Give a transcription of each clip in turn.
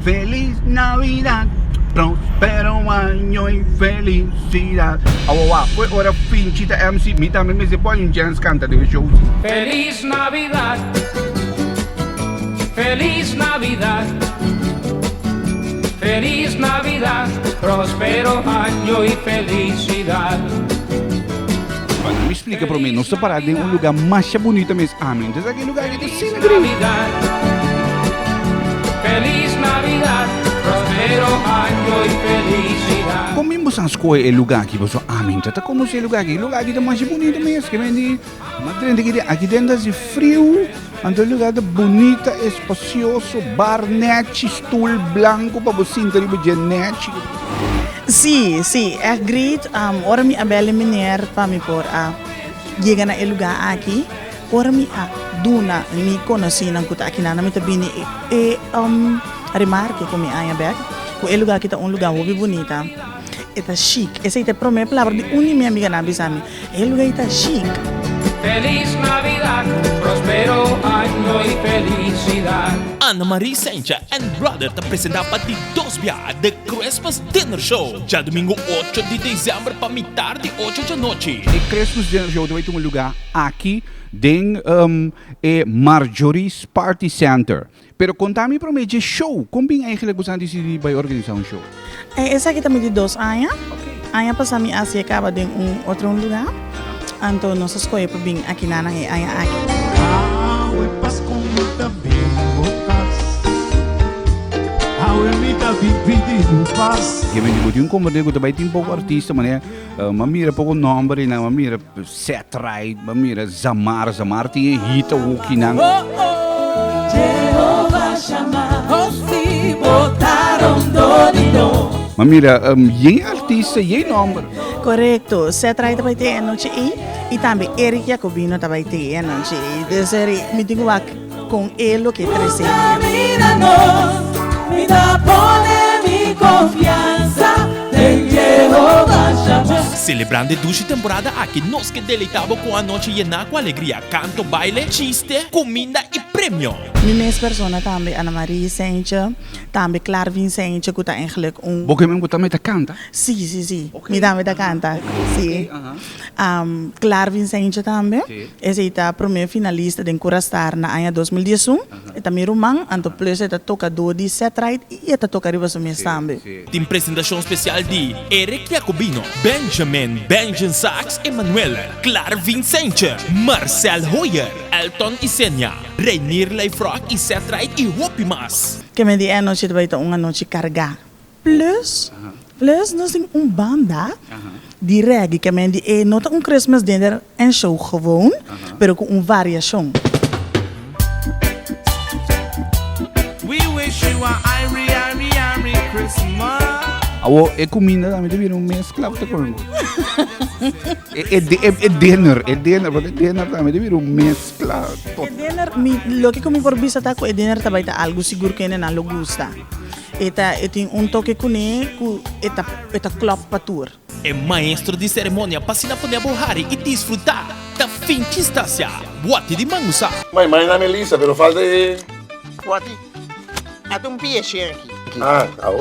Feliz Navidad, próspero año y felicidad. Awawa, fue hora finchita MC. Mi también me se pone un chance canta de show. Feliz Navidad, Feliz Navidad, Feliz Navidad, próspero año y felicidad. Olha, me explica para mim, nós estamos parados em um lugar mais bonito mesmo. Amém. Então, aquele lugar que tem Feliz sempre. Navidad, Feliz Navidad, próspero año y felicidad. Como você escolhe o lugar aqui, você amém. Então, como se o lugar aqui é mais bonito mesmo. Que vem de aqui dentro é frio. Então, o lugar é bonito, espacioso, bar, net, stool branco para você sentir de net. Sim, é great. Ora me abele miner para me por chegar na lugar aqui. Ora me duna me conheci na kuta aqui na me tabini remarque como é back. O lugar aqui tá lugar muito bonita. Está chic. Essa é a primeira palavra de minha amiga na bisami. O lugar está chic. Feliz Navidad, próspero año y felicidad. Ana Marie Sencha and Brother te apresenta para ti Dosbia The Christmas Dinner Show. Já domingo 8 de dezembro para mitad de 8 da noite. O Christmas Dinner Show vai ter um lugar aqui dentro Marjorie's Party Center. Pero contame para mim de show. Como bem eigenlijk você decidiu vai organizar um show? Essa aqui também de 2 anos. Anos passamos a se acaba de outro lugar. Então, nós escolhemos para vir aqui na aqui. Je bent goed, je komt er bij een pouco artista, maar mamira pouco nome, na mamira set right, mamira zamar tinha hit ook in Jehovah Shammah, se botaram doido. Mamira, je artista, je nome. Correto. Set right vai ter a noite e também Eric Jacobino vai ter a noite. Desde me digo com ele que cresce. Me dá poder, me confiança em Jehovah Shammah. Celebrando a ducha temporada aqui, nós que deleitamos com a noite llena com alegria, canto, baile, chiste, comida e prêmio. Minha persona também, Ana Marie Sencha, também Claire Vincent, que está eigenlijk Porque mesmo que também tá canta. Sim. Me dá da canta. Sim. Claire Vincent também. Esse é o primeiro finalista de Curastar na ano 2011. É também romano, então plus é tocador de set right e é tocador de mês também. Tem apresentação especial de Eric Jacobino, Benjamin Sachs, Emanuel, Claire Vincent, Marcel Hoyer, Elton Isenia, Reinier Leifrock e Setright e Hopi Mas. Que me di a noite vai ter uma noite carga. Plus nós temos banda de reggae que me di não tá Christmas dinner en show gewoon, pero com variação. We wish you a Merry Christmas. Awo, comida também devia mescla tá com. Dinner também devia mescla. Dinner, lo que comi por vista tá com dinner também tá algo seguro que não lo gusta. Eta tem toque com eta klop patur. É maestro de cerimônia para ensinar para Buhari e desfrutar da finchistância. Boate de mangusa. Mãe na Melissa, pero falta de... Wati, há um peixe aqui.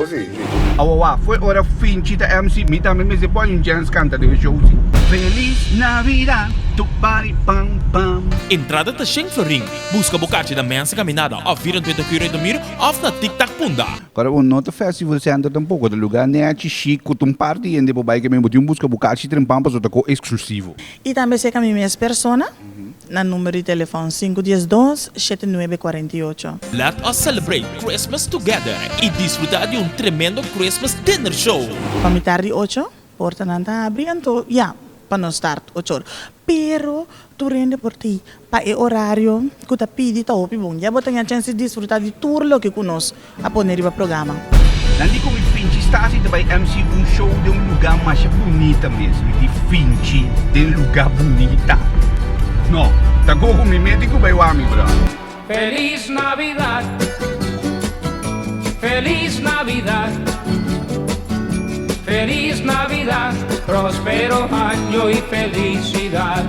Sí. Awawa, foi hora finchita MC. Mi também me se pone um chance canta de show. Feliz Navidad, tu pari pam pam. Entrada da Sheng Floring. Busca bocate da mensa caminhada of 24 km do Mir of na TikTok Punda. Agora, o Nota Festival Center tampouco, do lugar net chic, com um party e depois vai que mesmo tem busca bocate de pampas ou taco exclusivo. E também se caminha minhas persona. Na número de telefone 512-7948. Let us celebrate Christmas together e desfrutar de tremendo Christmas dinner show. Para mi tarde 8, porta nanta abrir, então, para não start 8 horas. Pero, tu rende por ti, para o horário, que tu pedi, tá opi bom. Já botem a chance de desfrutar de tudo que conosco a poner para o programa. Nandi com o Finchi está assim também MC show de lugar mais bonita mesmo. De Finchi, de lugar bonita. No, tá com me médico vai o ami, bro. Feliz Navidad, Feliz Navidad, Feliz Navidad, próspero año y felicidad.